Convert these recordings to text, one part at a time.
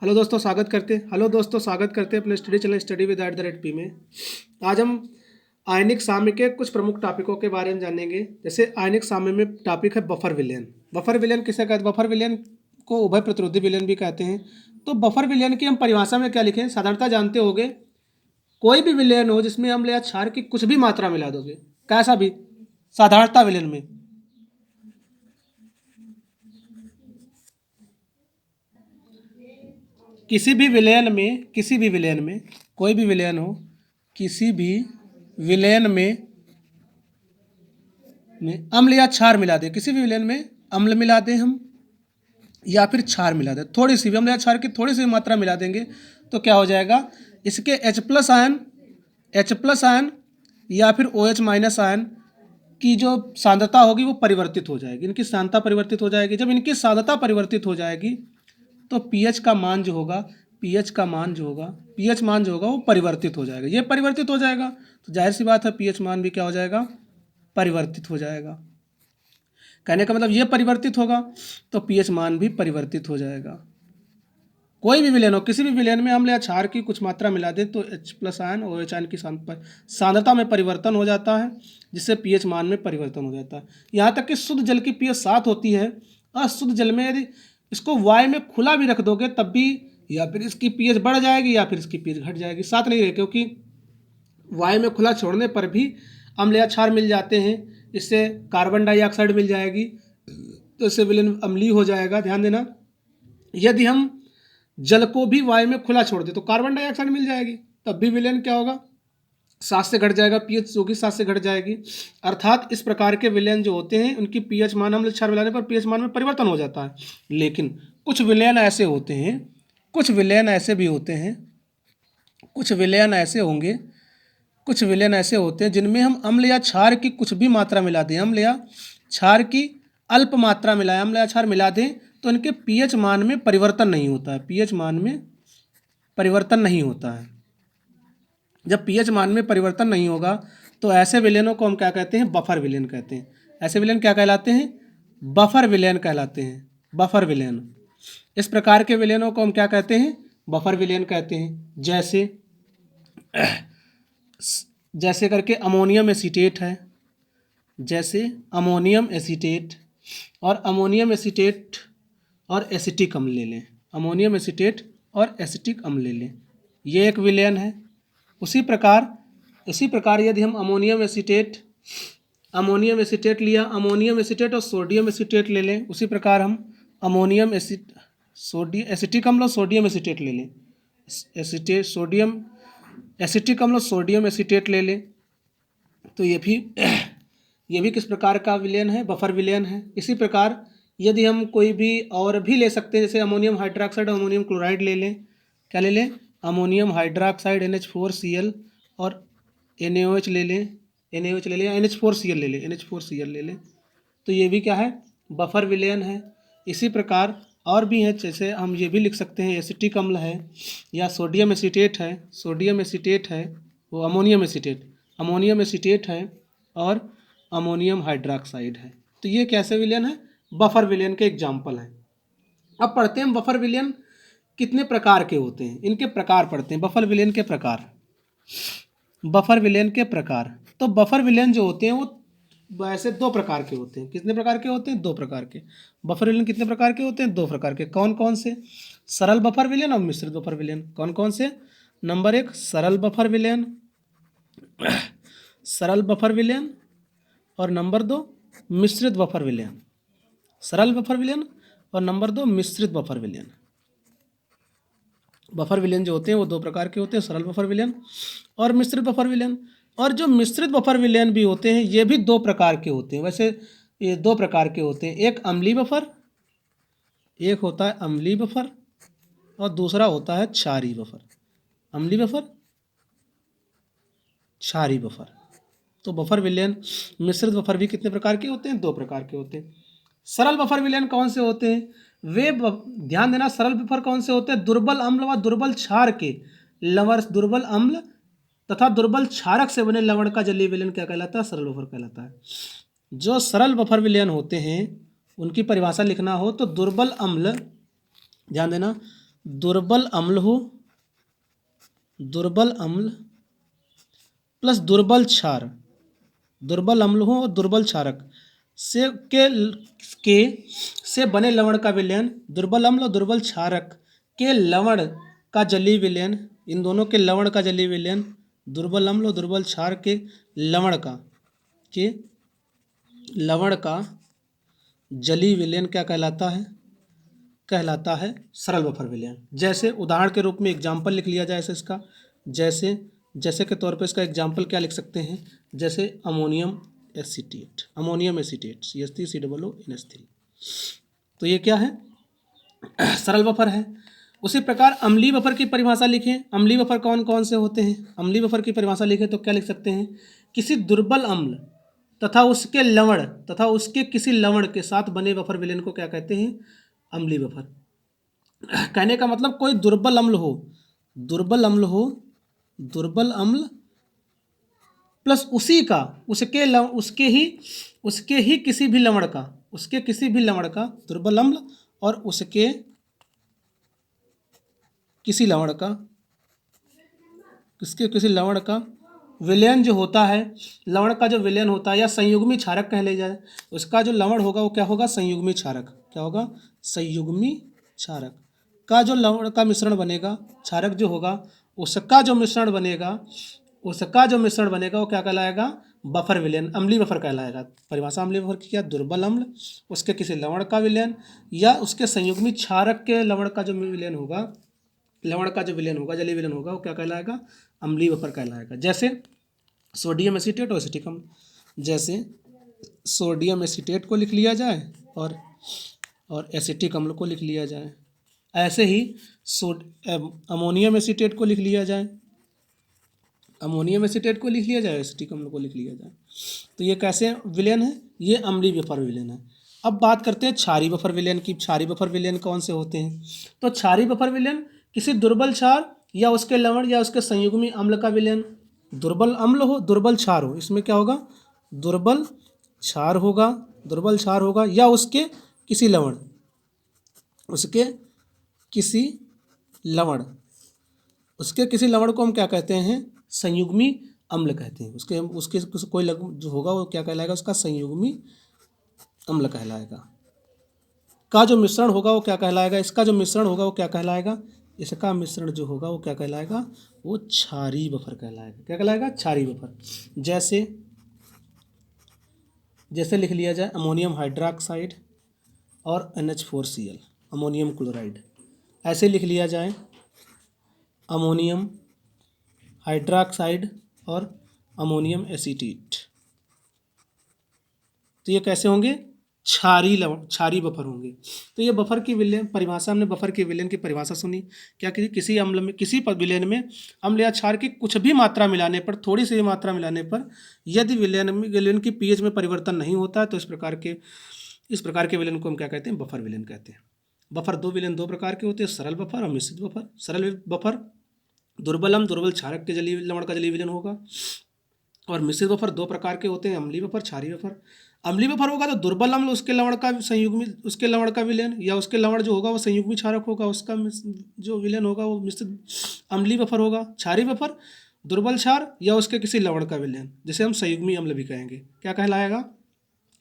Hello दोस्तों, स्वागत करते हैं अपने study channel study with @P में। आज हम आयनिक साम्य के कुछ प्रमुख टॉपिकों के बारे में जानेंगे। जैसे आयनिक साम्य में टॉपिक है बफर विलयन। बफर विलयन किसे कहते हैं? बफर विलयन को उभय प्रतिरोधी विलयन भी कहते हैं। तो बफर विलयन की हम परिभाषा में क्या लिखें? साधारणतः जानते होंगे, कोई भी विलयन हो जिसमें अम्ल या क्षार की कुछ भी मात्रा मिला दोगे, कैसा भी, साधारणता विलयन में किसी भी विलयन में कोई भी विलयन हो, किसी भी विलयन में अम्ल या क्षार मिला दे, किसी भी विलयन में अम्ल मिला दें हम या फिर क्षार मिला दें, थोड़ी सी भी अम्ल या क्षार की थोड़ी सी मात्रा मिला देंगे तो क्या हो जाएगा? इसके H+ आयन या फिर OH- आयन की जो सांद्रता होगी वो परिवर्तित हो जाएगी, इनकी सांद्रता परिवर्तित हो जाएगी। जब इनकी सांद्रता परिवर्तित हो जाएगी तो पीएच मान जो होगा वो परिवर्तित हो जाएगा। ये परिवर्तित हो जाएगा तो जाहिर सी बात है पीएच मान भी क्या हो जाएगा? परिवर्तित हो जाएगा। कहने का मतलब ये परिवर्तित होगा तो पीएच मान भी परिवर्तित हो जाएगा। कोई भी विलयन हो, किसी भी विलयन में अम्ल या क्षार की कुछ मात्रा मिला दे तो H+ आयन और OH आयन की सांद्रता में परिवर्तन हो जाता है, जिससे पीएच मान में परिवर्तन हो जाता है। यहाँ तक कि शुद्ध जल की पीएच 7 होती है। अशुद्ध जल में यदि इसको वायु में खुला भी रख दोगे तब भी या फिर इसकी पीएच बढ़ जाएगी या फिर इसकी पीएच घट जाएगी, 7 नहीं रहे, क्योंकि वायु में खुला छोड़ने पर भी अम्ल या क्षार मिल जाते हैं। इससे कार्बन डाइऑक्साइड मिल जाएगी तो इससे विलयन अम्लीय हो जाएगा। ध्यान देना, यदि हम जल को भी वायु में खुला छोड़ दे तो कार्बन डाइऑक्साइड मिल जाएगी, तब भी विलयन क्या होगा? 7 से घट जाएगा, पीएच होगी 7 से घट जाएगी। अर्थात इस प्रकार के विलयन जो होते हैं उनकी पीएच मान अम्ल क्षार मिलाने पर पीएच मान में परिवर्तन हो जाता है। लेकिन कुछ विलयन ऐसे होते हैं, कुछ विलयन ऐसे होते हैं जिनमें हम अम्ल या क्षार की कुछ भी मात्रा मिला दें, अम्ल या क्षार की अल्प मात्रा मिलाएं, अम्ल या क्षार मिला दें तो इनके पीएच मान में परिवर्तन नहीं होता है, पीएच मान में परिवर्तन नहीं होता है। जब पीएच मान में परिवर्तन नहीं होगा तो ऐसे विलयनों को हम क्या कहते हैं? बफर विलयन कहते हैं। ऐसे विलयन क्या कहलाते हैं? बफर विलयन कहलाते हैं। बफर विलयन, इस प्रकार के विलयनों को हम क्या कहते हैं? बफर विलयन कहते हैं। जैसे करके अमोनियम एसीटेट है, जैसे अमोनियम एसीटेट और एसिटिक अम्ल ले लें, अमोनियम एसीटेट और एसिटिक अम्ल ले लें, ये एक विलयन है। इसी प्रकार यदि हम अमोनियम एसीटेट लिया, अमोनियम एसीटेट और सोडियम एसीटेट ले लें, उसी प्रकार हम एसिटिक अम्ल और सोडियम एसीटेट ले लें, एसिटिक अम्ल और सोडियम एसीटेट ले लें, तो ये भी किस प्रकार का विलयन है? बफर विलयन है। इसी प्रकार यदि हम कोई भी और भी ले सकते हैं, जैसे अमोनियम हाइड्रोक्साइड और अमोनियम क्लोराइड ले लें, क्या ले लें? अमोनियम हाइड्रोक्साइड NH4Cl और NaOH ले लें, NH4Cl ले लें, तो ये भी क्या है? बफर विलयन है। इसी प्रकार और भी हैं, जैसे हम ये भी लिख सकते हैं एसिटिक अम्ल है या सोडियम एसीटेट है, वो अमोनियम एसीटेट है और अमोनियम हाइड्रोक्साइड है। तो ये कैसे विलयन है? बफर विलयन के एग्जाम्पल हैं। अब पढ़ते हैं बफर विलयन कितने प्रकार के होते हैं, इनके प्रकार पढ़ते हैं। बफर विलयन के प्रकार, तो बफर विलयन जो होते हैं वो वैसे 2 प्रकार के होते हैं। कितने प्रकार के होते हैं? 2 प्रकार के। बफर विलयन कितने प्रकार के होते हैं? 2 प्रकार के। कौन कौन से? सरल बफर विलयन और मिश्रित बफर विलयन। कौन कौन से? नंबर 1 सरल बफर विलयन और नंबर 2 मिश्रित बफर विलयन। सरल बफर विलयन और नंबर 2 मिश्रित बफर विलयन। बफर विलयन जो होते हैं वो 2 प्रकार के होते हैं, सरल बफर विलयन और मिश्रित बफर विलयन। और जो मिश्रित बफर विलयन भी होते हैं ये भी 2 प्रकार के होते हैं। वैसे ये 2 प्रकार के होते हैं, एक होता है अम्लीय बफर और दूसरा होता है क्षारीय बफर। अम्लीय बफर, क्षारीय बफर। तो बफर विलयन, मिश्रित बफर भी कितने प्रकार के होते हैं? 2 प्रकार के होते हैं। सरल बफर विलयन कौन से होते हैं? ध्यान देना, सरल बफर कौन से होते हैं? दुर्बल अम्ल व दुर्बल क्षार के लवण, दुर्बल अम्ल तथा दुर्बल क्षारक से बने लवण का जलीय विलयन क्या कहलाता है? सरल बफर कहलाता है। जो सरल बफर विलयन होते हैं उनकी परिभाषा लिखना हो तो दुर्बल अम्ल, ध्यान देना, दुर्बल अम्ल हो, दुर्बल अम्ल प्लस दुर्बल क्षार, दुर्बल अम्ल हो और दुर्बल क्षारक से के से बने लवण का विलयन, दुर्बल अम्ल और दुर्बल क्षारक के लवण का जलीय विलयन, इन दोनों के लवण का जलीय विलयन, दुर्बल अम्ल और दुर्बल क्षार के लवण का के लवण का जलीय विलयन क्या कहलाता है? कहलाता है सरल बफर विलयन। जैसे उदाहरण के रूप में एग्जाम्पल लिख लिया जाए इसका, जैसे जैसे के तौर पे इसका एग्जाम्पल क्या लिख सकते हैं? जैसे ammonium acetate, ammonium acetate CH3COO NH3, तो ये क्या है? सरल बफर है। उसी प्रकार अम्लीय बफर की परिभाषा लिखें। अम्लीय बफर कौन कौन से होते हैं? अम्लीय बफर की परिभाषा लिखें तो क्या लिख सकते हैं? किसी दुर्बल अम्ल तथा उसके लवण तथा उसके किसी लवण के साथ बने बफर विलयन को क्या कहते हैं? अम्लीय बफर। कहने का मतलब कोई दुर्बल अम्ल हो, दुर्बल अम्ल हो, दुर्बल अम्ल प्लस उसी का उसके ही किसी भी लवण का, उसके किसी भी लवण का दुर्बल अम्ल और उसके किसी लवण का, किसके किसी लवण का विलयन जो होता है, लवण का जो विलयन होता है या संयुग्मी क्षारक कह ले जाए, उसका जो लवण होगा वो क्या होगा? संयुग्मी क्षारक। क्या होगा? संयुग्मी क्षारक का जो लवण का मिश्रण बनेगा, क्षारक जो होगा उसका जो मिश्रण बनेगा, उसका जो मिश्रण बनेगा वो क्या कहलाएगा? बफर विलयन, अम्लीय बफर कहलाएगा। परिभाषा अम्लीय बफर की क्या? दुर्बल अम्ल, उसके किसी लवण का विलयन या उसके संयुग्मी क्षारक के लवण का जो विलयन होगा, लवण का जो विलयन होगा, जलीय विलयन होगा, वो क्या कहलाएगा? अम्लीय बफर कहलाएगा। जैसे सोडियम एसीटेट और एसिटिक अम्ल, जैसे सोडियम एसीटेट को लिख लिया जाए और एसिटिक अम्ल को लिख लिया जाए। ऐसे ही अमोनियम एसीटेट को लिख लिया जाए, अमोनियम एसीटेट को लिख लिया जाए, एसिटिक अम्ल को लिख लिया जाए। तो ये कैसे विलयन है? ये अम्लीय बफर विलयन है। अब बात करते हैं क्षारीय बफर विलयन की। क्षारीय बफर विलयन कौन से होते हैं? तो क्षारीय बफर विलयन किसी दुर्बल क्षार या उसके लवण या उसके संयुग्मी अम्ल का विलयन, दुर्बल अम्ल हो, दुर्बल क्षार हो, इसमें क्या होगा? दुर्बल क्षार होगा, दुर्बल क्षार होगा या उसके किसी लवण, उसके किसी लवण, उसके किसी लवण को हम क्या कहते हैं? संयुग्मी अम्ल कहते हैं। उसके उसके कोई जो होगा वो क्या कहलाएगा? उसका संयुग्मी अम्ल कहलाएगा। का जो मिश्रण होगा वो क्या कहलाएगा? इसका जो मिश्रण होगा वो क्या कहलाएगा? इसका मिश्रण जो होगा वो क्या कहलाएगा? वो क्षारीय बफर कहलाएगा। क्या कहलाएगा? क्षारीय बफर। जैसे जैसे लिख लिया जाए अमोनियम हाइड्रोक्साइड और NH4Cl, अमोनियम क्लोराइड। ऐसे लिख लिया जाए अमोनियम हाइड्रोक्साइड और अमोनियम एसीटेट। तो ये कैसे होंगे? क्षारीय बफर होंगे। तो ये बफर की विलयन परिभाषा, हमने बफर के विलयन की परिभाषा सुनी। क्या किसी अम्ल में, किसी विलयन में अम्ल या क्षार की कुछ भी मात्रा मिलाने पर, थोड़ी सी भी मात्रा मिलाने पर यदि विलयन की पीएच में परिवर्तन नहीं होता है तो इस प्रकार के विलयन को हम क्या कहते हैं? बफर विलयन कहते हैं। बफर विलयन दो प्रकार के होते हैं, सरल बफर और मिश्रित बफर। सरल बफर दुर्बल अम्ल दुर्बल क्षारक के जलीय लवण का जलीय विलयन होगा, और मिश्रित बफर दो प्रकार के होते हैं, अम्लीय बफर, क्षारीय बफर। अम्लीय बफर होगा तो दुर्बल अम्ल उसके लवण का संयुग्मी, उसके लवण का विलयन या उसके लवण जो होगा वो संयुग्मी क्षारक होगा, उसका जो विलयन होगा वो मिश्रित अम्लीय बफर होगा। क्षारीय बफर दुर्बल क्षार या उसके किसी लवण का विलयन, जिसे हम संयुग्मी अम्ल भी कहेंगे, क्या कहलाएगा?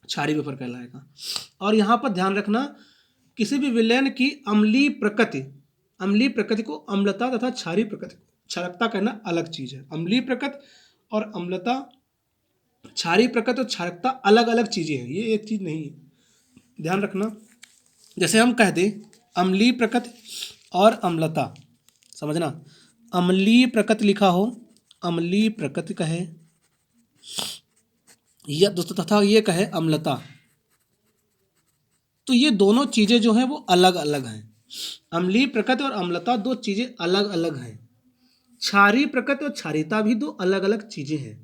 क्षारीय बफर कहलाएगा। और यहाँ पर ध्यान रखना, किसी भी विलयन की अम्लीय प्रकृति को अम्लता तथा क्षारीय प्रकृति क्षारकता कहना अलग चीज है। अम्लीय प्रकृति और अम्लता, क्षारीय प्रकृति और क्षारकता अलग अलग चीजें हैं, ये एक चीज नहीं है, ध्यान रखना। जैसे हम कह दें अम्लीय प्रकृति और अम्लता, समझना, अम्लीय प्रकृति लिखा हो, अम्लीय प्रकृति कहे या दोस्तों तथा ये कहे अम्लता, तो ये दोनों चीजें जो हैं वो अलग अलग हैं। अम्लीय प्रकृति और अम्लता दो चीजें अलग अलग हैं। क्षारीय प्रकृति और क्षारीयता भी दो अलग अलग चीजें हैं।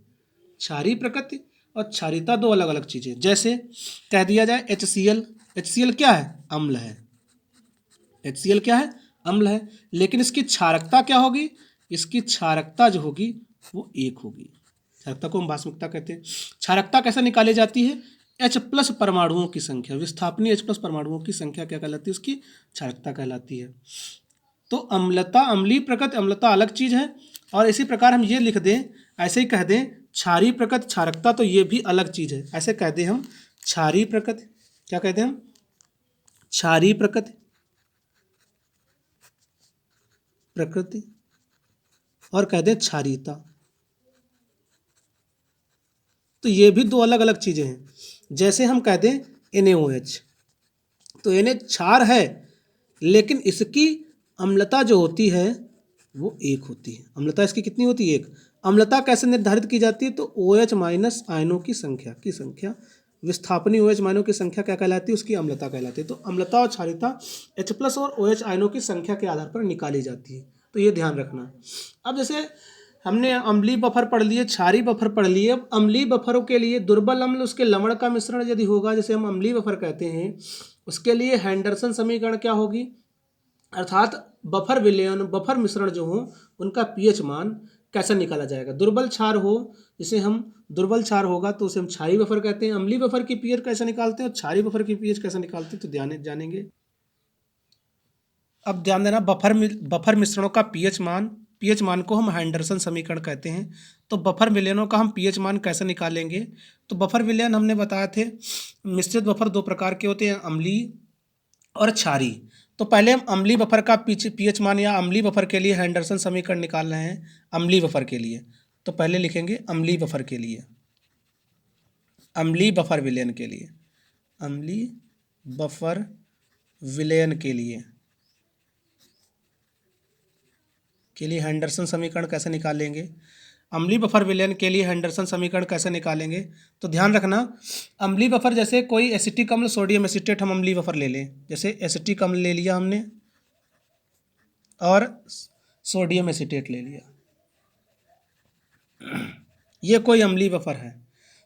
क्षारीय प्रकृति और क्षारीयता दो अलग अलग चीजें। जैसे कह दिया जाए HCl क्या है? अम्ल है। HCl क्या है? अम्ल है। लेकिन इसकी क्षारकता क्या होगी? इसकी क्षारकता जो होगी वो 1 होगी। क्षारकता को हम भास्मिकता कहते हैं। क्षारकता कैसे निकाली जाती है? H+ परमाणुओं की संख्या, विस्थापनीय H+ परमाणुओं की संख्या क्या कहलाती है? उसकी क्षारकता कहलाती है। तो अम्लता, अम्लीय प्रकृति अम्लता अलग चीज़ है। और इसी प्रकार हम ये लिख दें, ऐसे ही कह दें क्षारीय प्रकृति क्षारकता, तो ये भी अलग चीज़ है। ऐसे कह दें हम क्षारीय प्रकृति, क्या कहते हैं हम, क्षारीय प्रकृति प्रकृति, और कह दें क्षारीयता। तो ये भी दो अलग अलग चीज़ें हैं। जैसे हम कह दें NaOH, तो NH क्षार है, लेकिन इसकी अम्लता जो होती है वो एक होती है। अम्लता इसकी कितनी होती है? एक। अम्लता कैसे निर्धारित की जाती है? तो OH माइनस आयनों की संख्या विस्थापनी OH माइनों की संख्या क्या कहलाती है? उसकी अम्लता कहलाती है। तो अम्लता और क्षारीयता H+ और OH आयनों की संख्या के आधार पर निकाली जाती है। तो ये ध्यान रखना। अब जैसे हमने अम्लीय बफर पढ़ लिए, क्षारीय बफर पढ़ लिए। अब अम्लीय बफरों के लिए दुर्बल अम्ल उसके लवण का मिश्रण यदि होगा, जैसे हम अम्लीय बफर कहते हैं, उसके लिए हैंडरसन समीकरण क्या होगी? अर्थात बफर विलयन, बफर मिश्रण जो हो उनका pH मान कैसे निकाला जाएगा? दुर्बल क्षार हो, जिसे हम दुर्बल क्षार होगा तो उसे हम क्षारीय बफर कहते हैं। अम्लीय बफर की pH कैसे निकालते हैं और क्षारीय बफर की pH कैसे निकालते हैं, तो ध्यान जानेंगे। अब ध्यान देना, बफर मिश्रणों का pH मान को हम हैंडरसन समीकरण कहते हैं। तो बफर विलयनों का हम pH मान कैसे निकालेंगे? तो बफर विलयन हमने बताए थे, मिश्रित बफर दो प्रकार के होते हैं, अम्लीय और क्षारीय। तो पहले हम अम्लीय बफर का pH मान या अम्लीय बफर के लिए हैंडरसन समीकरण निकाल रहे हैं। अम्लीय बफर के लिए तो पहले लिखेंगे अम्लीय बफर के लिए, अम्लीय बफर विलयन के लिए, अम्लीय बफर विलयन के लिए हैंडरसन समीकरण कैसे निकालेंगे? अम्लीय बफर विलयन के लिए हैंडरसन समीकरण कैसे निकालेंगे? तो ध्यान रखना, अम्लीय बफर जैसे कोई एसिटिक अम्ल, सोडियम एसीटेट, हम अम्लीय बफर ले लें। जैसे एसिटिक अम्ल ले लिया हमने और सोडियम एसीटेट ले लिया, ये कोई अम्लीय बफर है।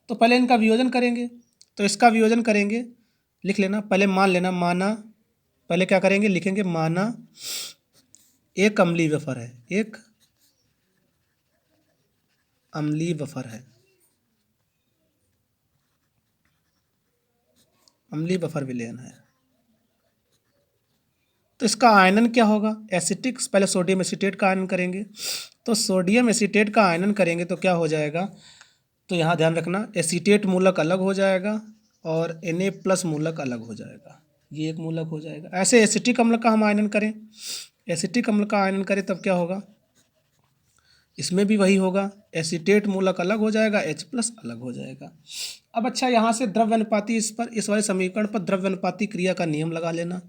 तो पहले इनका वियोजन करेंगे। तो इसका वियोजन करेंगे, लिख लेना, पहले मान लेना, माना, पहले क्या करेंगे, लिखेंगे माना एक अम्लीय बफर है, एक अम्लीय बफर है, अम्लीय बफर विलयन है। तो इसका आयनन क्या होगा? एसिटिक, पहले सोडियम एसीटेट का आयनन करेंगे। तो सोडियम एसीटेट का आयनन करेंगे तो क्या हो जाएगा? तो यहाँ ध्यान रखना, एसीटेट मूलक अलग हो जाएगा और Na+ मूलक अलग हो जाएगा, ये एक मूलक हो जाएगा। ऐसे एसिटिक अम्ल का हम आयनन करें, एसिटिक अम्ल का आयनन करें तब क्या होगा? इसमें भी वही होगा, एसीटेट मूलक अलग हो जाएगा, H+ अलग हो जाएगा। अब अच्छा, यहाँ से द्रव्यानुपाती, इस वाले समीकरण पर द्रव्यानुपाती क्रिया का नियम लगा लेना।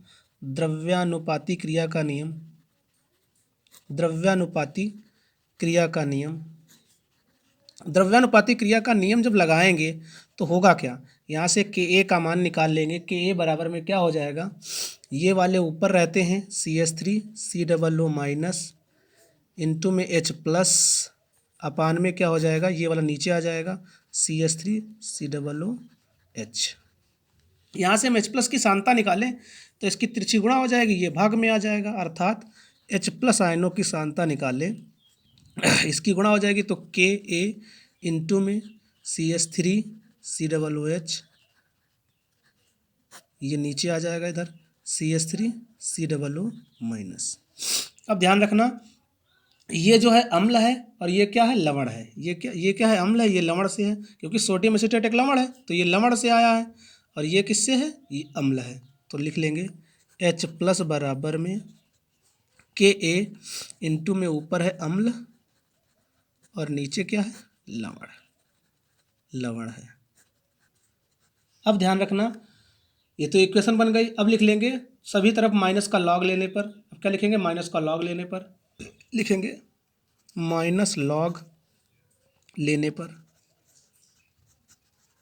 द्रव्यानुपाती क्रिया का नियम, द्रव्यानुपाती क्रिया का नियम, द्रव्यानुपाती क्रिया का नियम जब लगाएंगे तो होगा क्या? यहाँ से Ka का मान निकाल लेंगे। Ka बराबर में क्या हो जाएगा? ये वाले ऊपर रहते हैं CH3 COO- इंटू में H+ अपान में क्या हो जाएगा? ये वाला नीचे आ जाएगा CH3 COOH। यहाँ से हम H+ की सांद्रता निकालें तो इसकी तिरछी गुणा हो जाएगी, ये भाग में आ जाएगा, अर्थात H+ आयनों की सांद्रता निकालें, इसकी गुणा हो जाएगी तो Ka इंटू में CH3 COOH, ये नीचे आ जाएगा इधर CH3 COO-। अब ध्यान रखना, ये जो है अम्ल है और ये क्या है? लवण है। ये क्या है? अम्ल है, ये लवण से है, क्योंकि सोडियम एसीटेट एक लवण है, तो ये लवण से आया है। और ये किससे है? ये अम्ल है। तो लिख लेंगे H+ बराबर में Ka इंटू में ऊपर है अम्ल और नीचे क्या है? लवण है। अब ध्यान रखना, ये तो इक्वेशन बन गई। अब लिख लेंगे सभी तरफ माइनस का लॉग लेने पर। अब क्या लिखेंगे? माइनस का लॉग लेने पर लिखेंगे, माइनस लॉग लेने पर,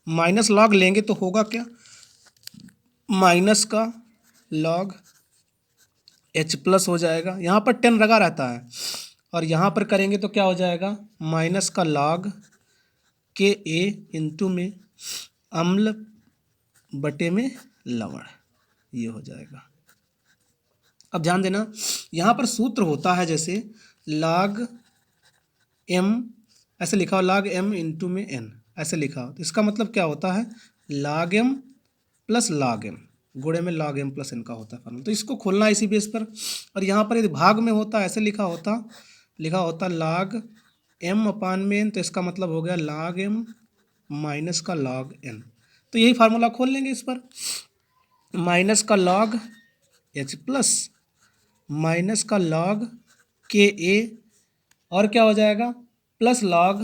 माइनस लॉग लेंगे तो होगा क्या? माइनस का लॉग H+ हो जाएगा, यहाँ पर 10 लगा रहता है, और यहाँ पर करेंगे तो क्या हो जाएगा? माइनस का लॉग Ka इंटू में अम्ल बटे में लवण, ये हो जाएगा। अब ध्यान देना, यहाँ पर सूत्र होता है जैसे log m, ऐसे लिखा हो log m इंटू में n, ऐसे लिखा हो, तो इसका मतलब क्या होता है? log m plus log m, गुणे में log m प्लस n का होता है फॉर्मूला। तो इसको खोलना है इसी बेस पर। और यहाँ पर यदि भाग में होता ऐसे लिखा होता log m अपान में n, तो इसका मतलब हो गया log m माइनस का log n। तो यही फार्मूला खोल लेंगे इस पर, माइनस का log h प्लस माइनस का log के ए, और क्या हो जाएगा प्लस log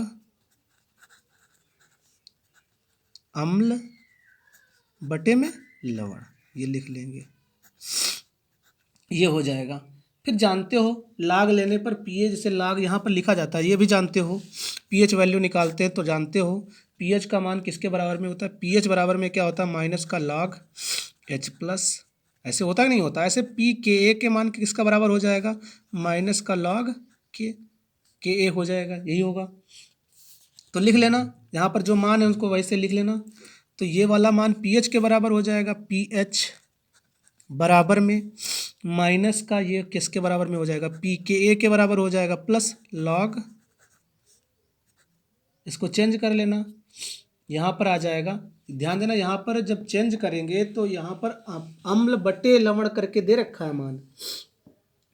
अम्ल बटे में लवण, ये लिख लेंगे, ये हो जाएगा। फिर जानते हो log लेने पर pH, जैसे log यहाँ पर लिखा जाता है, ये भी जानते हो, pH वैल्यू निकालते हैं तो जानते हो pH का मान किसके बराबर में होता है, pH बराबर में क्या होता है माइनस का log H प्लस, ऐसे होता है नहीं होता, ऐसे pKa के मान किसका बराबर हो जाएगा माइनस का log Ka हो जाएगा, यही होगा। तो लिख लेना, यहाँ पर जो मान है उसको वैसे लिख लेना। तो ये वाला मान pH के बराबर हो जाएगा, pH बराबर में माइनस का ये किसके बराबर में हो जाएगा pKa के बराबर हो जाएगा, प्लस log, इसको चेंज कर लेना, यहाँ पर आ जाएगा। ध्यान देना यहाँ पर जब चेंज करेंगे तो यहाँ पर अम्ल बटे लवण करके दे रखा है मान,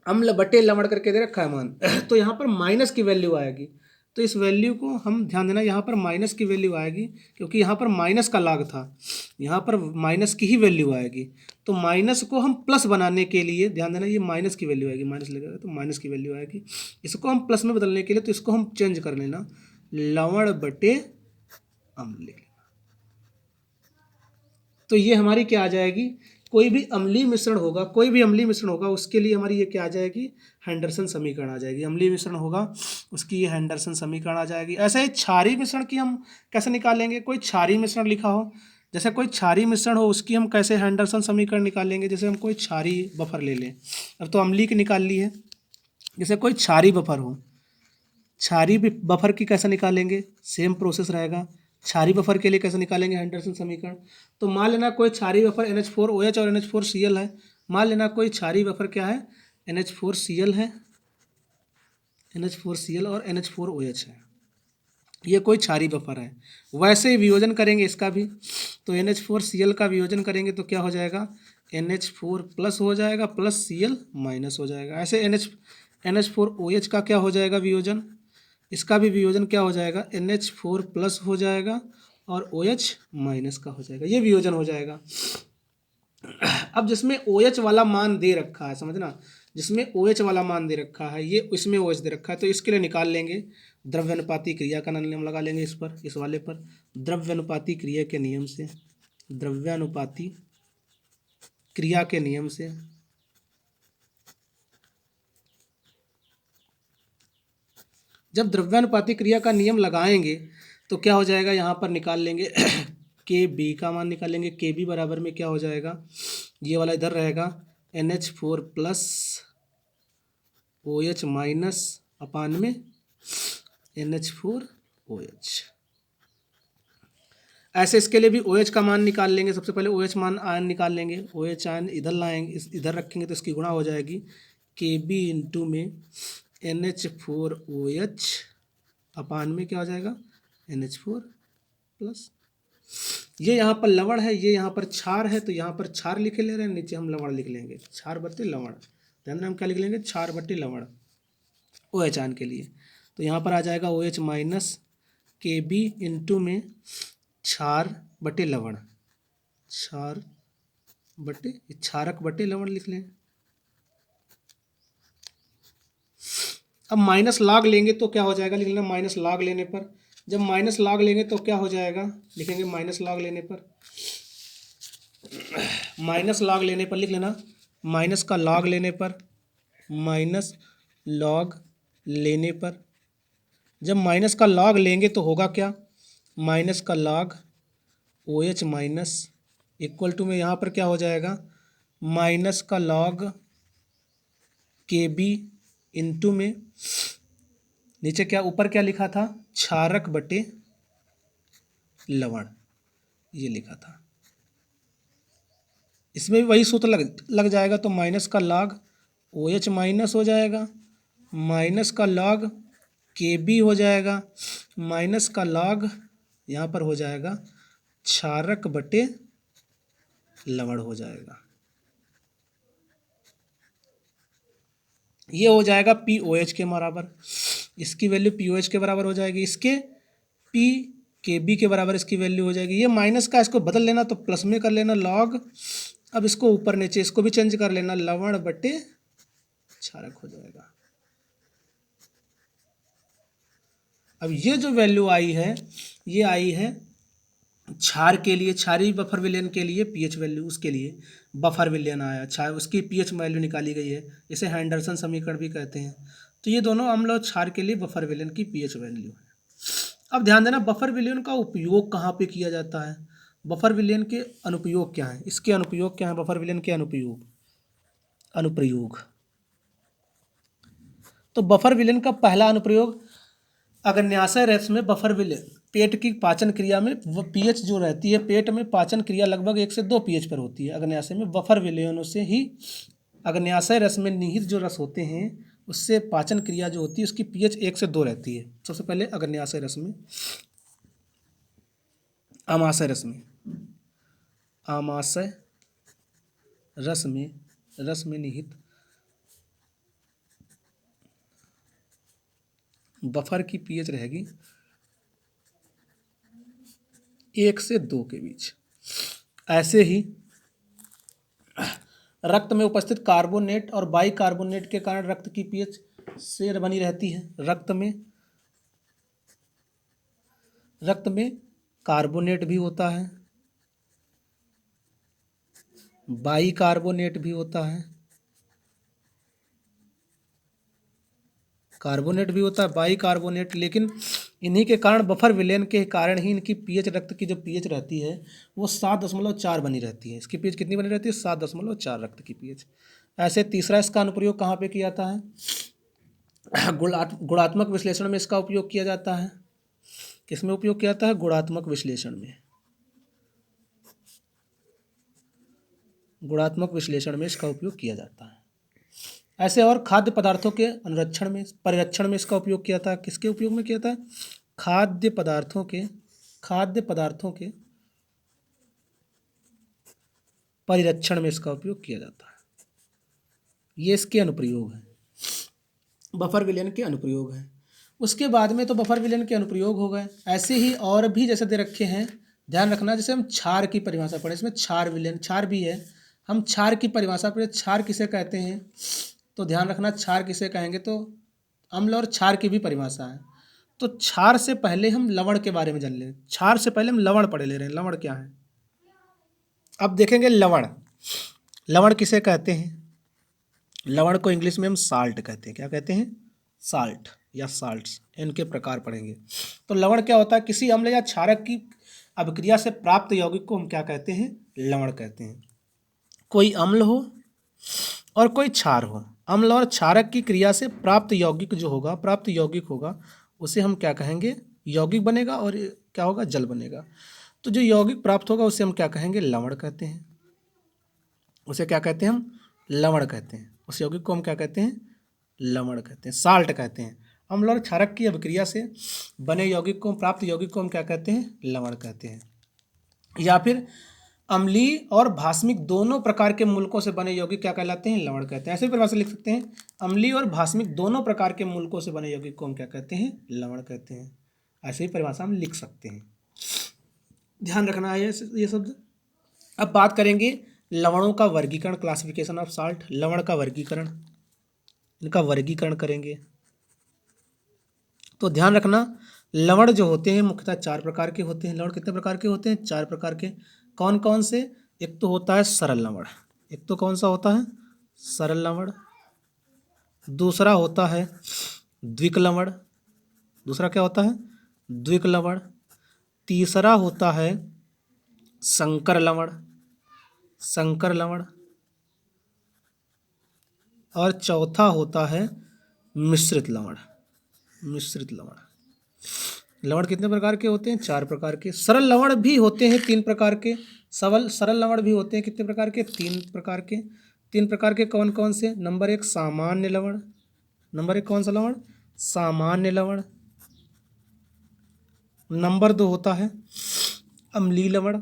अम्ल बटे लवण करके दे रखा है मान तो यहाँ पर माइनस की वैल्यू आएगी। तो इस वैल्यू को हम ध्यान देना, यहाँ पर माइनस की वैल्यू आएगी क्योंकि यहाँ पर माइनस का log था, यहाँ पर माइनस की ही वैल्यू आएगी। तो माइनस को हम प्लस बनाने के लिए ध्यान देना, ये माइनस की वैल्यू आएगी, माइनस लगेगा तो माइनस की वैल्यू आएगी। इसको हम प्लस में बदलने के लिए तो इसको हम चेंज कर लेना, लवण बटे अम्ल लिख लेना। तो ये हमारी क्या आ जाएगी, कोई भी अम्लीय मिश्रण होगा, उसके लिए हमारी ये क्या आ जाएगी हैंडरसन समीकरण आ जाएगी। अम्लीय मिश्रण होगा उसकी ये हैंडरसन समीकरण आ जाएगी। ऐसे ही क्षारीय मिश्रण की हम कैसे निकालेंगे, कोई क्षारीय मिश्रण लिखा हो, जैसे कोई क्षारीय मिश्रण हो उसकी हम कैसे हैंडरसन समीकरण निकालेंगे। जैसे हम कोई क्षारीय बफर ले लें, अब तो अम्लीय की निकाल ली है, जैसे कोई क्षारीय बफर हो, क्षारीय बफर की कैसे निकालेंगे, सेम प्रोसेस रहेगा। क्षारीय बफर के लिए कैसे निकालेंगे हैंडरसन समीकरण, तो मान लेना कोई क्षारीय बफर NH4OH और NH4Cl है। मान लेना कोई क्षारीय बफर क्या है NH4Cl है, NH4Cl और NH4OH है, ये कोई क्षारीय बफर है। वैसे ही वियोजन करेंगे इसका भी, तो NH4Cl का वियोजन करेंगे तो क्या हो जाएगा NH4 प्लस हो जाएगा प्लस Cl माइनस हो जाएगा। ऐसे NH4OH का क्या हो जाएगा वियोजन, इसका भी वियोजन क्या हो जाएगा NH4 प्लस हो जाएगा और OH माइनस का हो जाएगा, ये वियोजन हो जाएगा। अब जिसमें OH वाला मान दे रखा है, समझना, जिसमें OH वाला मान दे रखा है, ये इसमें OH दे रखा है, तो इसके लिए निकाल लेंगे द्रव्यानुपाती क्रिया का नियम लगा लेंगे इस पर, इस वाले पर द्रव्यानुपाती क्रिया के नियम से, द्रव्यानुपाती क्रिया के नियम से जब द्रव्यानुपाती क्रिया का नियम लगाएंगे तो क्या हो जाएगा, यहाँ पर निकाल लेंगे के बी का मान निकालेंगे। के बी बराबर में क्या हो जाएगा, ये वाला इधर रहेगा NH4 प्लस OH माइनस अपान में NH4OH। ऐसे इसके लिए भी OH का मान निकाल लेंगे। सबसे पहले OH मान आयन निकाल लेंगे, OH आयन इधर लाएंगे, इधर रखेंगे तो इसकी गुणा हो जाएगी KB इंटू में NH4OH अपान में क्या हो जाएगा NH4 प्लस, ये यहाँ पर लवण है, ये यहाँ पर क्षार है, तो यहाँ पर क्षार लिखे ले रहे हैं, नीचे हम लवण लिख लेंगे, क्षार बट्टे लवण। ध्यान देना हम क्या लिख लेंगे, क्षार बट्टे लवण OH आयन के लिए। तो यहाँ पर आ जाएगा OH माइनस KB इंटू में क्षार बटे लवण, क्षार बटे क्षारक बटे लवण लिख लें। अब माइनस log लेंगे तो क्या हो जाएगा, लिख लेना माइनस log लेने पर, जब माइनस log लेंगे तो क्या हो जाएगा, लिखेंगे माइनस log लेने पर, माइनस log लेने पर लिख लेना, माइनस का log लेने पर, माइनस log लेने पर, जब माइनस का log लेंगे तो होगा क्या, माइनस का log OH minus equal to में यहाँ पर क्या हो जाएगा माइनस का log KB इंटू में नीचे क्या ऊपर क्या लिखा था क्षारक बटे लवण, ये लिखा था, इसमें भी वही सूत्र लग जाएगा। तो माइनस का log OH माइनस हो जाएगा, माइनस का log KB हो जाएगा, माइनस का log यहाँ पर हो जाएगा क्षारक बटे लवण हो जाएगा। ये हो जाएगा POH के बराबर, इसकी वैल्यू POH के बराबर हो जाएगी, इसके PKB के बराबर इसकी वैल्यू हो जाएगी। ये माइनस का इसको बदल लेना तो प्लस में कर लेना लॉग, अब इसको ऊपर नीचे इसको भी चेंज कर लेना, लवण बटे क्षारक हो जाएगा। अब ये जो वैल्यू आई है ये आई है क्षार के लिए, क्षारीय बफर विलयन के लिए पीएच वैल्यू, उसके लिए बफर विलयन आया, क्षार उसकी पीएच वैल्यू निकाली गई है, इसे हैंडरसन समीकरण भी कहते हैं। तो ये दोनों अम्ल और क्षार के लिए बफर विलयन की पीएच वैल्यू है। अब ध्यान देना बफर विलयन का उपयोग कहाँ पे किया जाता है, बफर विलयन के अनुप्रयोग क्या है, इसके अनुप्रयोग क्या है, बफर विलयन के अनुप्रयोग। तो बफर विलयन का पहला अनुप्रयोग, अग्न्याशय रस में बफर विलयन, पेट की पाचन क्रिया में पीएच जो रहती है, पेट में पाचन क्रिया लगभग 1 से 2 पीएच पर होती है। अग्न्याशय में बफर विलयनों से ही अग्न्याशय रस में निहित जो रस होते हैं उससे पाचन क्रिया जो होती है उसकी पीएच 1 से 2 रहती है। सबसे पहले अग्न्याशय रस में, आमाशय रस में, आमाशय रस में निहित बफर की पीएच रहेगी 1 से 2 के बीच। ऐसे ही रक्त में उपस्थित कार्बोनेट और बाइकार्बोनेट के कारण रक्त की पीएच से बनी रहती है। रक्त में कार्बोनेट भी होता है, बाइकार्बोनेट भी होता है, कार्बोनेट भी होता है, बाइकार्बोनेट, लेकिन इन्हीं के कारण बफर विलयन के कारण ही इनकी पीएच, रक्त की जो पीएच रहती है वो 7.4 बनी रहती है। इसकी पीएच कितनी बनी रहती है, 7.4 रक्त की पीएच। ऐसे तीसरा इसका अनुप्रयोग कहाँ पे किया जाता है, गुणात्मक विश्लेषण में इसका उपयोग किया जाता है। किस में उपयोग किया जाता है, गुणात्मक विश्लेषण में, गुणात्मक विश्लेषण में इसका उपयोग किया जाता है। ऐसे और खाद्य पदार्थों के अनुरक्षण में, परिरक्षण में इसका उपयोग किया था। किसके उपयोग में किया था, खाद्य पदार्थों के परिरक्षण में इसका उपयोग किया जाता है। ये इसके अनुप्रयोग हैं, बफर विलयन के अनुप्रयोग हैं। उसके बाद में तो बफर विलयन के अनुप्रयोग हो गए। ऐसे ही और भी जैसे दे रखे हैं, ध्यान रखना, जैसे हम क्षार की परिभाषा पढ़े, इसमें क्षार विलयन, क्षार भी है, हम क्षार की परिभाषा पढ़े, क्षार किसे कहते हैं, तो ध्यान रखना क्षार किसे कहेंगे, तो अम्ल और क्षार की भी परिभाषा है। तो क्षार से पहले हम लवण के बारे में जान लें, क्षार से पहले हम लवण पढ़े ले रहे हैं, लवण क्या है। अब देखेंगे लवण किसे कहते हैं, लवण को इंग्लिश में हम साल्ट कहते हैं। क्या कहते हैं, साल्ट या साल्ट्स, इनके प्रकार पढ़ेंगे। तो लवण क्या होता है, किसी अम्ल या क्षारक की अभिक्रिया से प्राप्त यौगिक को हम क्या कहते हैं, लवण कहते हैं। कोई अम्ल हो और कोई क्षार हो, अम्ल और क्षारक की क्रिया से प्राप्त यौगिक होगा, उसे हम क्या कहेंगे, यौगिक बनेगा, और क्या होगा, जल बनेगा। तो जो यौगिक प्राप्त होगा उसे हम क्या कहेंगे, लवण कहते हैं। उसे क्या कहते हैं, हम लवण कहते हैं। उस यौगिक को हम क्या कहते हैं, लवण कहते हैं, साल्ट कहते हैं। अम्ल और क्षारक की अभिक्रिया से बने यौगिक को, प्राप्त यौगिक को हम क्या कहते हैं, लवण कहते हैं। या फिर अम्लीय और भास्मिक दोनों प्रकार के मूलकों से बने यौगिक क्या कहलाते हैं, लवण कहते हैं। ऐसे परिभाषा लिख सकते हैं, अम्लीय और भास्मिक दोनों प्रकार के मूलकों से बने यौगिक को हम क्या कहते हैं, लवण कहते हैं। ऐसे ही परिभाषा हम लिख सकते हैं, ध्यान रखना है ये शब्द। अब बात करेंगे लवणों का वर्गीकरण, क्लासिफिकेशन ऑफ साल्ट, लवण का वर्गीकरण, इनका वर्गीकरण करेंगे। तो ध्यान रखना, लवण जो होते हैं मुख्यतः 4 प्रकार के होते हैं। लवण कितने प्रकार के होते हैं, 4 प्रकार के। कौन कौन से, एक तो होता है सरल लवण, एक तो कौन सा होता है, सरल लवण। दूसरा होता है द्विक लवण, दूसरा क्या होता है, द्विक लवण। तीसरा होता है संकर लवण, और चौथा होता है मिश्रित लवण। लवण कितने प्रकार के होते हैं, 4 प्रकार के। सरल लवण भी होते हैं 3 प्रकार के, सरल लवण भी होते हैं कितने प्रकार के, 3 प्रकार के। 3 प्रकार के कौन कौन से, नंबर 1 सामान्य लवण, नंबर 1 कौन सा लवण, सामान्य लवण। नंबर 2 होता है अम्लीय लवण,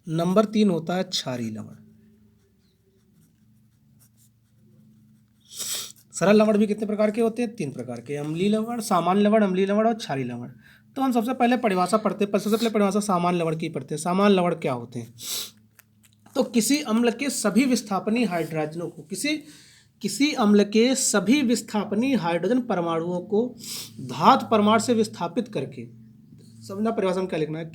नंबर 3 होता है क्षारीय लवण। सरल लवण भी कितने प्रकार के होते हैं? 3 प्रकार के, अम्लीय लवण, सामान्य लवण, अम्लीय लवण और क्षारीय लवण। तो हम सबसे पहले परिभाषा पढ़ते हैं, सबसे पहले परिभाषा सामान्य लवण की पढ़ते हैं। सामान्य लवण क्या होते हैं? तो किसी अम्ल के सभी विस्थापनीय हाइड्रोजनों को, किसी अम्ल के सभी विस्थापनीय हाइड्रोजन परमाणुओं को धातु परमाणु से विस्थापित करके, समझना परिभाषा में क्या लिखना है,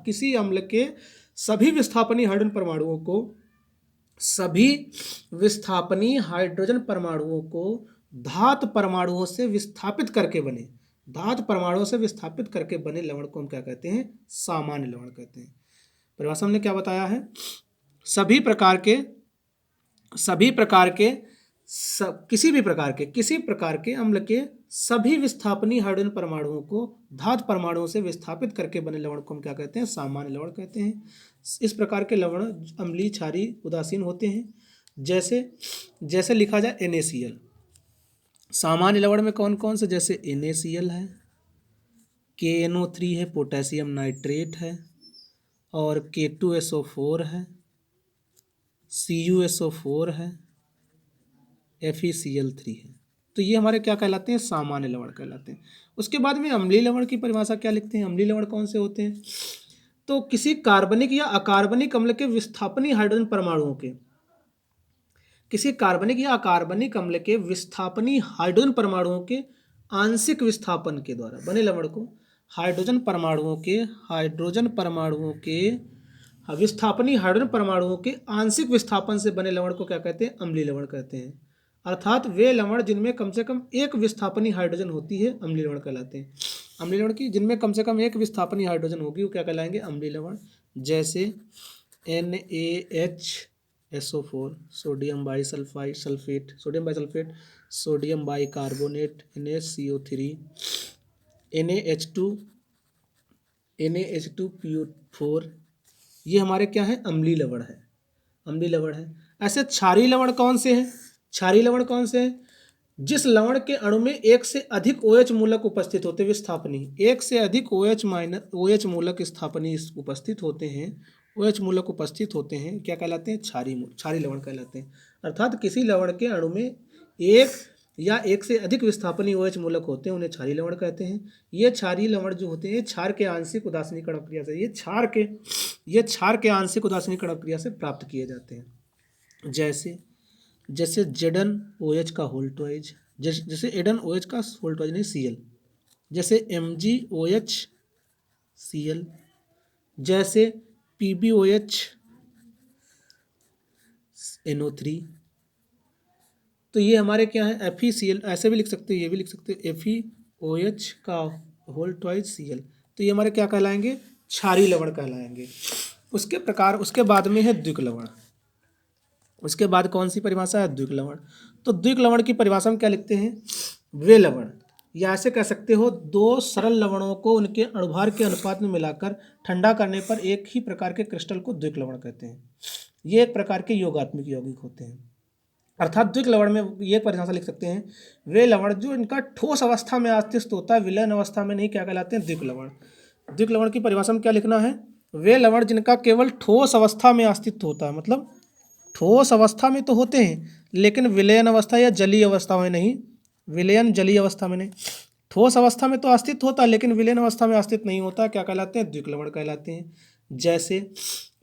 किसी अम्ल के सभी विस्थापनीय हाइड्रोजन परमाणुओं को, सभी विस्थापनीय हाइड्रोजन परमाणुओं को धातु परमाणुओं से विस्थापित करके बने, धातु परमाणुओं से विस्थापित करके बने लवण को हम क्या कहते हैं? सामान्य लवण कहते हैं। परिभाषा हमने क्या बताया है? किसी भी प्रकार के अम्ल के सभी विस्थापनीय हाइड्रोजन परमाणुओं को धातु परमाणुओं से विस्थापित करके बने लवण को हम क्या कहते हैं? सामान्य लवण कहते हैं। इस प्रकार के लवण अम्लीय, क्षारीय, उदासीन होते हैं। जैसे लिखा जाए NaCl। सामान्य लवण में कौन कौन से? जैसे NaCl है, KNO3 है, पोटेशियम नाइट्रेट है, और K2SO4 है, CuSO4 है, FeCl3 है। तो ये हमारे क्या कहलाते हैं? सामान्य लवण कहलाते हैं। उसके बाद में अम्लीय लवण की परिभाषा क्या लिखते हैं? अम्लीय लवण कौन से होते हैं? तो किसी कार्बनिक या अकार्बनिक अम्ल के विस्थापनीय हाइड्रोजन परमाणुओं के, किसी कार्बनिक या अकार्बनिक अम्ल के विस्थापनीय हाइड्रोजन परमाणुओं के आंशिक विस्थापन के द्वारा बने लवण को हाइड्रोजन परमाणुओं के विस्थापनीय हाइड्रोजन परमाणुओं के आंशिक विस्थापन से बने लवण को क्या कहते हैं? अम्लीय लवण कहते हैं। अर्थात वे लवण जिनमें कम से कम एक विस्थापनीय हाइड्रोजन होती है अम्लीय लवण कहलाते हैं। अम्लीय लवण की जिनमें कम से कम एक विस्थापनीय हाइड्रोजन होगी वो क्या कहलाएंगे? अम्लीय लवण। जैसे NaHSO4, sodium bisulphate, sodium bicarbonate, NaCO3, NaH2PO4, ये हमारे क्या है? अम्लीय लवण है, अम्लीय लवण है। ऐसे क्षारीय लवण कौन से हैं? क्षारीय लवण कौन से हैं? जिस लवण के अणु में एक से अधिक OH मूलक उपस्थित होते हैं, विस्थापनीय, एक से अधिक OH मूलक स्थापनीय उपस्थित होते हैं, OH मूलक उपस्थित होते हैं, क्या कहलाते हैं? क्षारीय लवण कहलाते हैं। अर्थात किसी लवण के अणु में एक या एक से अधिक विस्थापनीय OH मूलक होते हैं, उन्हें क्षारीय लवण कहते हैं। ये क्षारीय लवण जो होते हैं क्षार के आंशिक उदासीनीकरण क्रिया से, ये क्षार के आंशिक उदासीनीकरण क्रिया से प्राप्त किए जाते हैं। जैसे ZnOH का होल ट्वाइज, जैसे NOH का होल ट्वाइज नहीं, Cl, जैसे MgOH Cl, जैसे PbOH NO3। तो ये हमारे क्या है? FeCl, ऐसे भी लिख सकते हैं, ये भी लिख सकते हैं, FeOH का होल ट्वाइज Cl। तो ये हमारे क्या कहलाएंगे? क्षारीय लवण कहलाएंगे। उसके बाद में है द्विक लवण। उसके बाद कौन सी परिभाषा है? द्विक लवण। तो द्विक लवण की परिभाषा में क्या लिखते हैं? वे लवण, या ऐसे कह सकते हो, दो सरल लवणों को उनके अणुभार के अनुपात में मिलाकर ठंडा करने पर एक ही प्रकार के क्रिस्टल को द्विक लवण कहते हैं। ये एक प्रकार के योगात्मक यौगिक होते हैं। अर्थात द्विक लवण में ये परिभाषा लिख सकते हैं, वे लवण जो इनका ठोस अवस्था में अस्तित्व होता है, विलयन अवस्था में नहीं, क्या कहलाते हैं? द्विक लवण। द्विक लवण की परिभाषा में क्या लिखना है? वे लवण जिनका केवल ठोस अवस्था में अस्तित्व होता है, मतलब ठोस अवस्था में तो होते हैं लेकिन विलयन अवस्था या जलीय अवस्था में नहीं, विलयन जलीय अवस्था में नहीं, ठोस अवस्था में तो अस्तित्व होता है लेकिन विलयन अवस्था में अस्तित्व नहीं होता, क्या कहलाते हैं? द्विक लवण कहलाते हैं। जैसे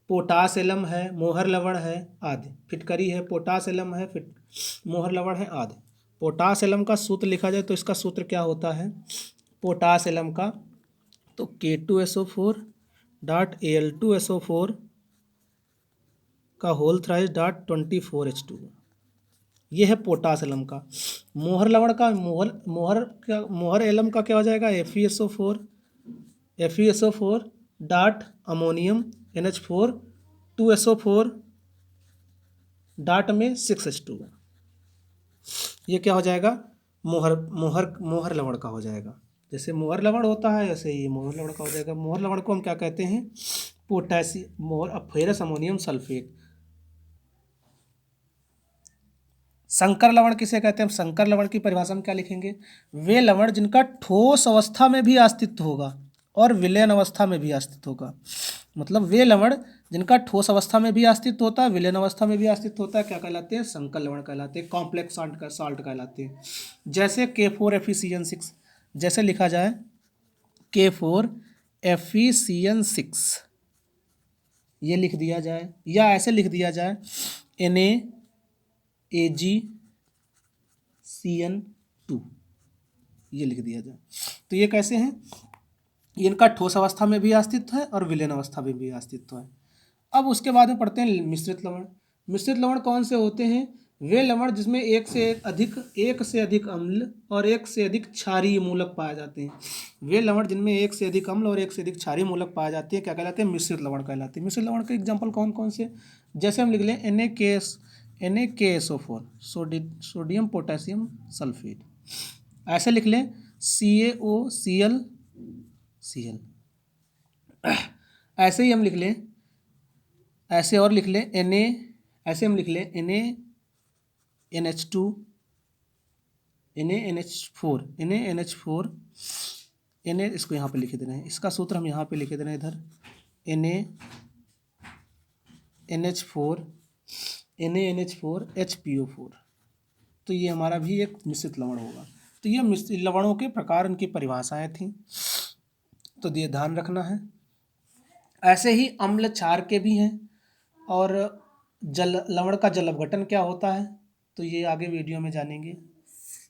पोटास एलम है, मोहर लवण है आदि। फिटकरी है, पोटास एलम है, मोहर लवण है आदि। पोटास एलम का सूत्र लिखा जाए तो इसका सूत्र क्या होता है? पोटास एलम का तो K2SO4 डॉट Al2SO4 का होल थ्राइस डॉट 24H2। ये है पोटास एलम का। मोहर लवण का मोहर एलम का क्या हो जाएगा? FeSO4 dot ammonium NH4 2SO4 dot में 6H2। ये क्या हो जाएगा? मोहर लवण का हो जाएगा। जैसे मोहर लवण होता है ऐसे ही मोहर लवण का हो जाएगा। मोहर लवण को हम क्या कहते हैं? Ferrous ammonium sulphate. संकर लवण किसे कहते हैं? संकर लवण की परिभाषा में क्या लिखेंगे? वे लवण जिनका ठोस अवस्था में भी अस्तित्व होगा और विलयन अवस्था में भी अस्तित्व होगा। मतलब वे लवण जिनका ठोस अवस्था में भी अस्तित्व होता है, विलयन अवस्था में भी अस्तित्व होता है, क्या कहलाते हैं? संकर लवण कहलाते हैं, कॉम्प्लेक्स साल्ट कहलाते हैं। जैसे K4FeCN6, जैसे लिखा जाए K4FeCN6, ये लिख दिया जाए, या ऐसे लिख दिया जाए NaAgCN2, ये लिख दिया जाए। तो ये कैसे हैं? इनका ठोस अवस्था में भी अस्तित्व है और विलयन अवस्था में भी अस्तित्व है। अब उसके बाद में पढ़ते हैं मिश्रित लवण। मिश्रित लवण कौन से होते हैं? वे लवण जिसमें एक से अधिक अम्ल और एक से अधिक क्षारीय मूलक पाए जाते हैं। वे लवण जिनमें एक से अधिक अम्ल और एक से अधिक क्षारीय मूलक पाए जाते हैं क्या कहलाते हैं? मिश्रित लवण कहलाते हैं। मिश्रित लवण के एग्जाम्पल कौन कौन से? जैसे हम लिख लें NaKSO4, सोडियम पोटेशियम सल्फेट। ऐसे लिख लें CaOCl। ऐसे ही हम लिख लें, ऐसे और लिख लें ऐसे हम लिख लें NaNH2, NaNH4, इसको यहाँ पे लिख दे रहे हैं, इसका सूत्र हम यहाँ पे लिख दे रहे हैं इधर, NaNH4 HPO4। तो ये हमारा भी एक मिश्रित लवण होगा। तो ये मिश्रित लवणों के प्रकार, उनकी परिभाषाएं थी, तो ये ध्यान रखना है। ऐसे ही अम्ल क्षार के भी हैं, और लवण का जल अपघटन क्या होता है, तो ये आगे वीडियो में जानेंगे।